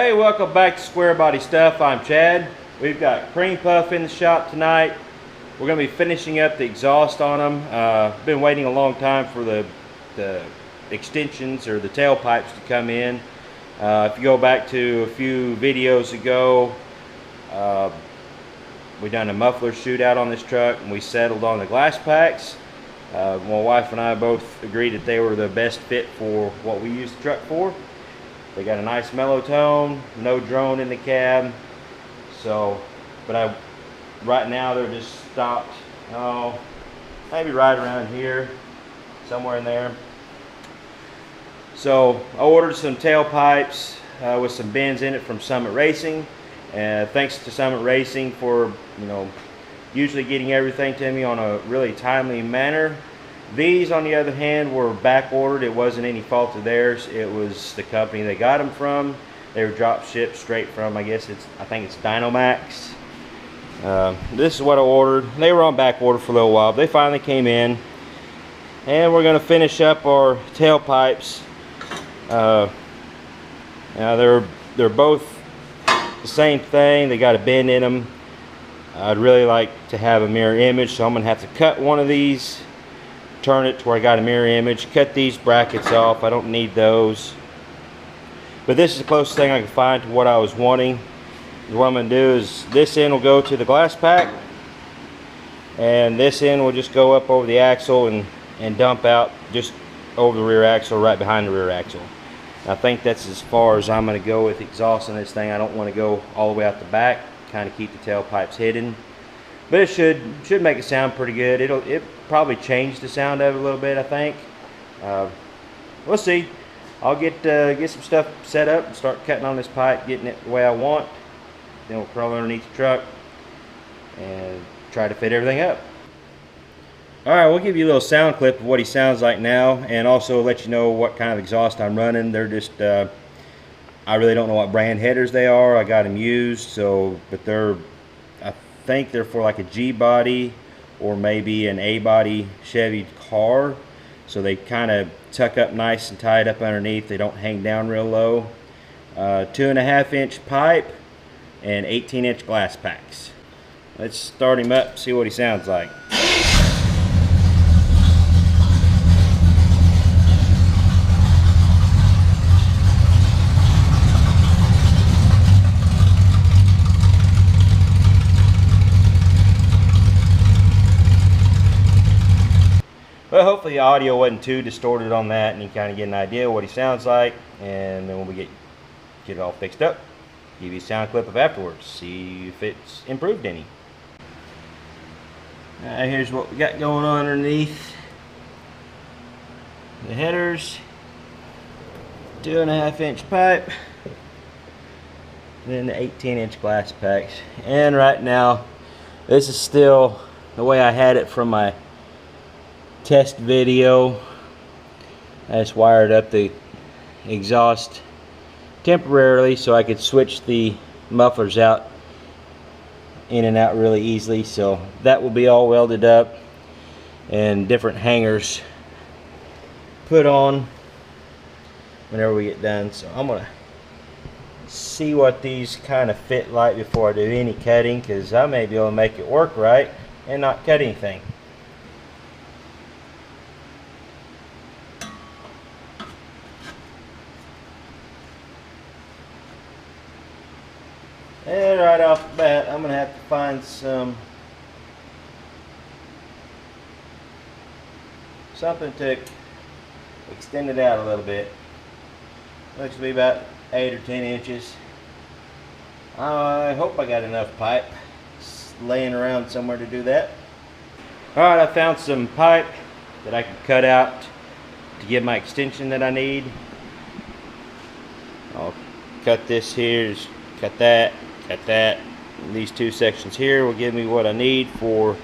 Hey, welcome back to Squarebody Stuff. I'm Chad. We've got Creampuff in the shop tonight. We're going to be finishing up the exhaust on them. Been waiting a long time for the extensions or the tailpipes to come in. If you go back to a few videos ago, we done a muffler shootout on this truck and we settled on the glass packs. My wife and I both agreed that they were the best fit for what we use the truck for. They got a nice mellow tone, no drone in the cab. So, but right now they're just stopped, maybe right around here, somewhere in there. So I ordered some tailpipes with some bends in it from Summit Racing. Thanks to Summit Racing for, usually getting everything to me on a really timely manner. These, on the other hand, were back ordered. It wasn't any fault of theirs. It was the company they got them from. They were drop shipped straight from, I think it's Dynomax. This is what I ordered. They were on back order for a little while, but they finally came in. And we're going to finish up our tailpipes. Now they're both the same thing. They got a bend in them. I'd really like to have a mirror image, so I'm going to have to cut one of these, turn it to where I got a mirror image, cut these brackets off. I don't need those. But this is the closest thing I can find to what I was wanting. What I'm going to do is this end will go to the glass pack, and this end will just go up over the axle and dump out just over the rear axle, right behind the rear axle. I think that's as far as I'm going to go with exhausting this thing. I don't want to go all the way out the back, kind of keep the tailpipes hidden. But it should make it sound pretty good. It probably change the sound of it a little bit, I think. We'll see. I'll get some stuff set up and start cutting on this pipe, getting it the way I want. Then we'll crawl underneath the truck and try to fit everything up. Alright, we'll give you a little sound clip of what he sounds like now, and also let you know what kind of exhaust I'm running. They're just, I really don't know what brand headers they are. I got them used, but I think they're for like a G body or maybe an A body Chevy car. So they kind of tuck up nice and tight up underneath. They don't hang down real low. 2.5 inch pipe and 18-inch glass packs. Let's start him up, see what he sounds like. Well, hopefully the audio wasn't too distorted on that, and you kind of get an idea of what he sounds like. And then when we get it all fixed up, give you a sound clip of afterwards, see if it's improved any. Alright, here's what we got going on underneath the headers. 2.5 inch pipe, then the 18-inch glass packs. And right now, this is still the way I had it from my test video. I just wired up the exhaust temporarily so I could switch the mufflers out in and out really easily. So that will be all welded up and different hangers put on whenever we get done. So I'm gonna see what these kind of fit like before I do any cutting, because I may be able to make it work right and not cut anything. And right off the bat, I'm going to have to find something to extend it out a little bit. Looks to be about 8 or 10 inches. I hope I got enough pipe laying around somewhere to do that. Alright, I found some pipe that I can cut out to get my extension that I need. I'll cut this here, just cut that. Cut that. These two sections here will give me what I need to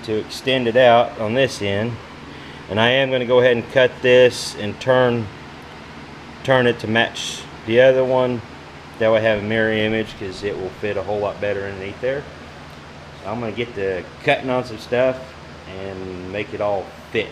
extend it out on this end. And I am going to go ahead and cut this and turn it to match the other one. That way I have a mirror image, because it will fit a whole lot better underneath there. So I'm going to get to cutting on some stuff and make it all fit.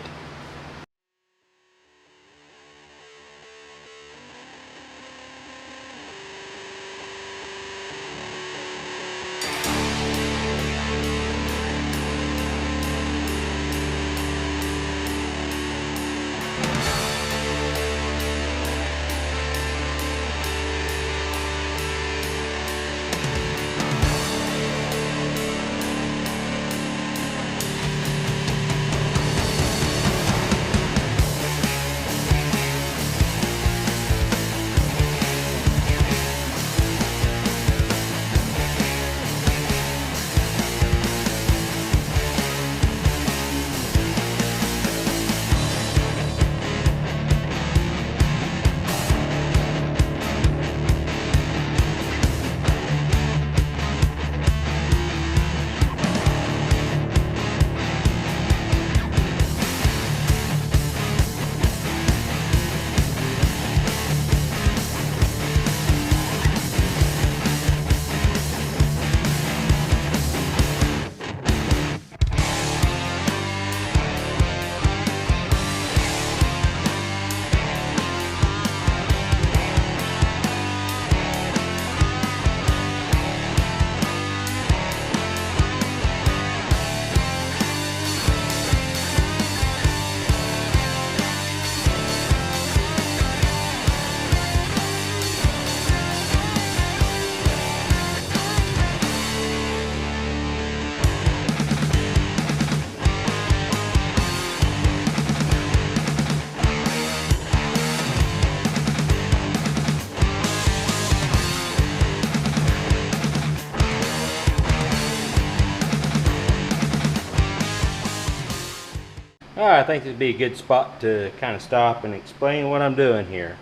Alright, I think this would be a good spot to kind of stop and explain what I'm doing here.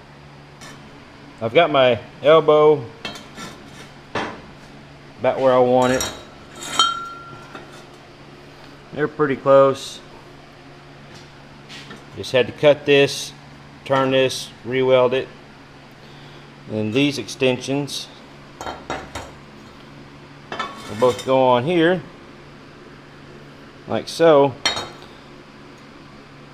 I've got my elbow about where I want it. They're pretty close. Just had to cut this, turn this, re-weld it. And these extensions will both go on here, like so.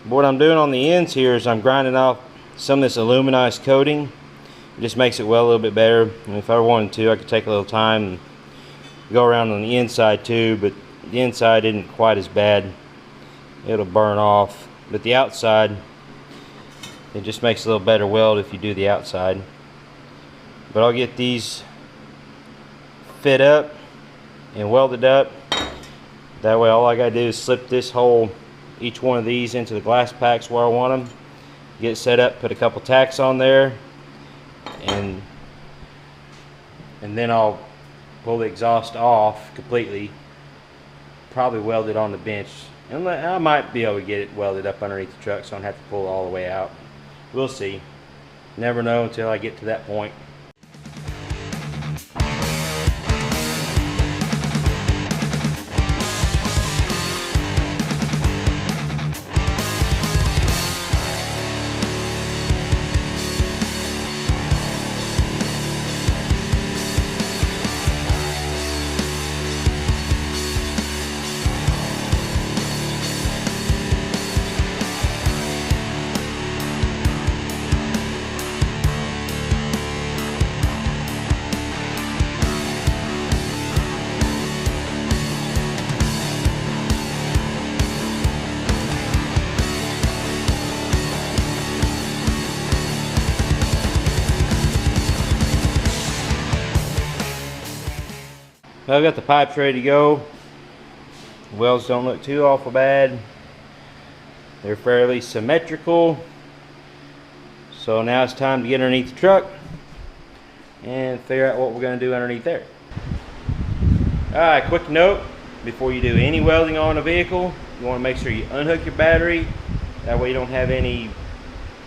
What I'm doing on the ends here is I'm grinding off some of this aluminized coating. It just makes it weld a little bit better. And if I wanted to, I could take a little time and go around on the inside too, but the inside isn't quite as bad. It'll burn off, but the outside, it just makes a little better weld if you do the outside. But I'll get these fit up and welded up. That way all I gotta do is slip this hole, each one of these, into the glass packs where I want them, get it set up, put a couple tacks on there, and then I'll pull the exhaust off completely, probably weld it on the bench, and I might be able to get it welded up underneath the truck so I don't have to pull it all the way out. We'll see. Never know until I get to that point. I've got the pipes ready to go. The welds don't look too awful bad. They're fairly symmetrical. So now it's time to get underneath the truck and figure out what we're going to do underneath there. Alright, quick note, before you do any welding on a vehicle, you want to make sure you unhook your battery. That way you don't have any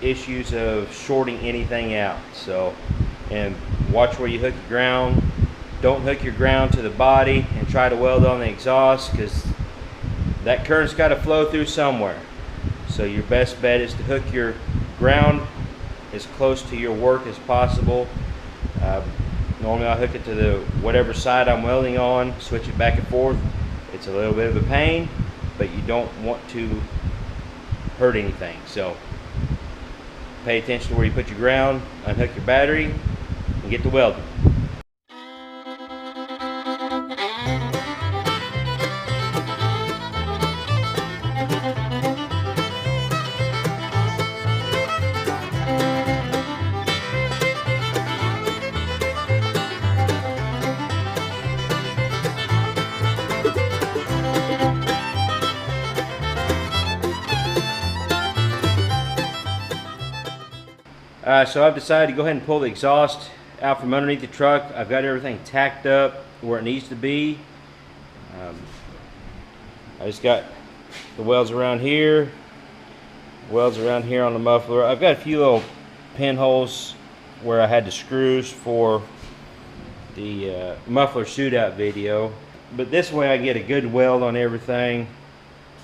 issues of shorting anything out. So, and watch where you hook your ground. Don't hook your ground to the body and try to weld on the exhaust, because that current's got to flow through somewhere. So your best bet is to hook your ground as close to your work as possible. Normally I hook it to the whatever side I'm welding on, switch it back and forth. It's a little bit of a pain, but you don't want to hurt anything. So pay attention to where you put your ground, unhook your battery, and get to welding. So I've decided to go ahead and pull the exhaust out from underneath the truck. I've got everything tacked up where it needs to be. I just got the welds around here, welds around here on the muffler. I've got a few little pinholes where I had the screws for the muffler shootout video. But this way I get a good weld on everything,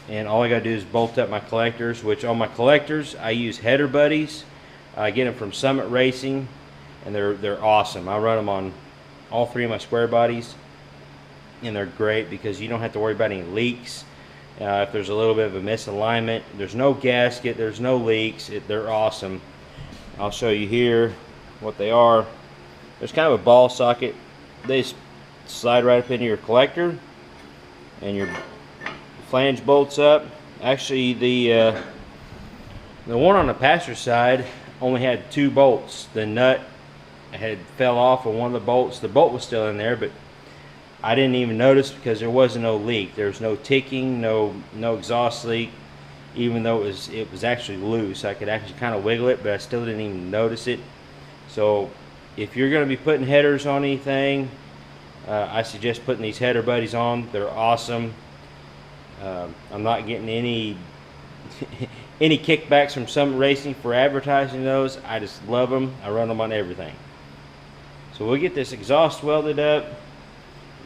and all I gotta do is bolt up my collectors, which on my collectors I use Header Buddies. I get them from Summit Racing, and they're awesome. I run them on all three of my Squarebodies, and they're great because you don't have to worry about any leaks. If there's a little bit of a misalignment, there's no gasket, there's no leaks. They're awesome. I'll show you here what they are. There's kind of a ball socket. They just slide right up into your collector, and your flange bolts up. Actually, the one on the passenger side only had 2 bolts. The nut had fell off of one of the bolts. The bolt was still in there, but I didn't even notice because there wasn't no leak. There was no ticking, no exhaust leak, even though it was actually loose. I could actually kind of wiggle it, but I still didn't even notice it. So if you're going to be putting headers on anything, I suggest putting these Header Buddies on. They're awesome. I'm not getting any any kickbacks from Summit Racing for advertising those. I just love them. I run them on everything. So we'll get this exhaust welded up,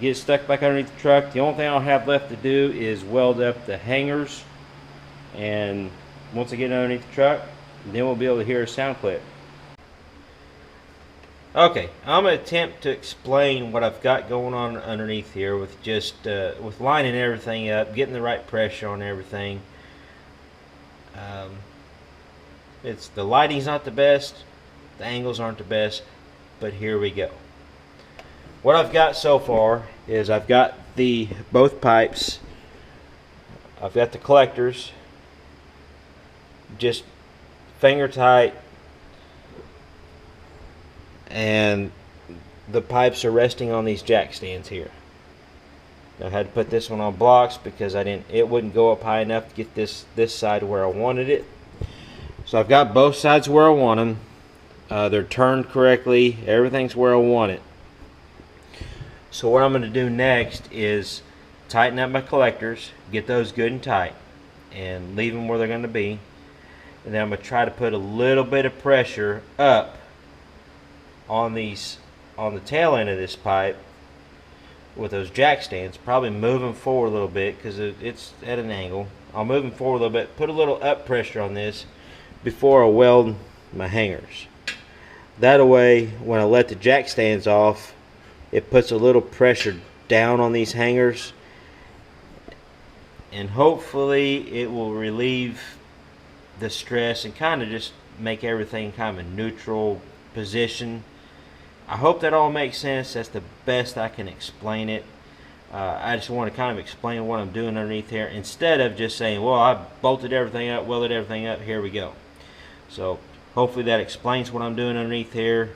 get it stuck back underneath the truck. The only thing I'll have left to do is weld up the hangers, and once I get it underneath the truck, then we'll be able to hear a sound clip. Okay, I'm going to attempt to explain what I've got going on underneath here with just with lining everything up, getting the right pressure on everything. The lighting's not the best, the angles aren't the best, but here we go. What I've got so far is I've got both pipes, I've got the collectors just finger tight, and the pipes are resting on these jack stands here. Now, I had to put this one on blocks because it wouldn't go up high enough to get this side where I wanted it. So I've got both sides where I want them. They're turned correctly. Everything's where I want it. So what I'm going to do next is tighten up my collectors, get those good and tight, and leave them where they're going to be. And then I'm going to try to put a little bit of pressure up on the tail end of this pipe with those jack stands. Probably move them forward a little bit because it's at an angle. I'll move them forward a little bit, put a little up pressure on this before I weld my hangers. That way, when I let the jack stands off, it puts a little pressure down on these hangers, and hopefully it will relieve the stress and kind of just make everything kind of a neutral position. I hope that all makes sense. That's the best I can explain it. I just want to kind of explain what I'm doing underneath here instead of just saying, well, I bolted everything up, welded everything up, here we go. So hopefully that explains what I'm doing underneath here.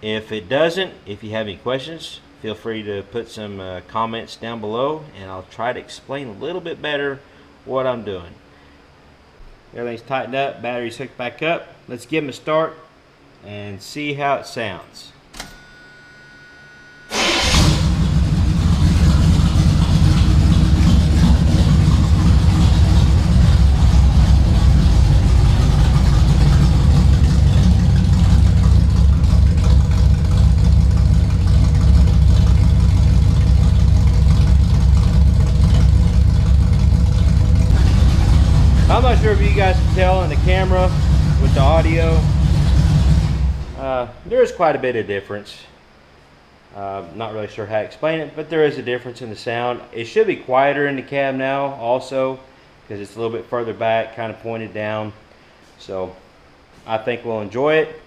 If it doesn't, if you have any questions, feel free to put some comments down below, and I'll try to explain a little bit better what I'm doing. Everything's tightened up, battery's hooked back up. Let's give them a start and see how it sounds. I'm not sure if you guys can tell in the camera with the audio. There is quite a bit of difference. Not really sure how to explain it, but there is a difference in the sound. It should be quieter in the cab now also because it's a little bit further back, kind of pointed down. So I think we'll enjoy it.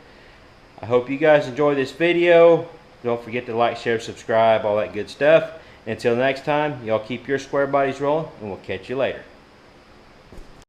I hope you guys enjoy this video. Don't forget to like, share, subscribe, all that good stuff. Until next time, y'all keep your square bodies rolling, and we'll catch you later.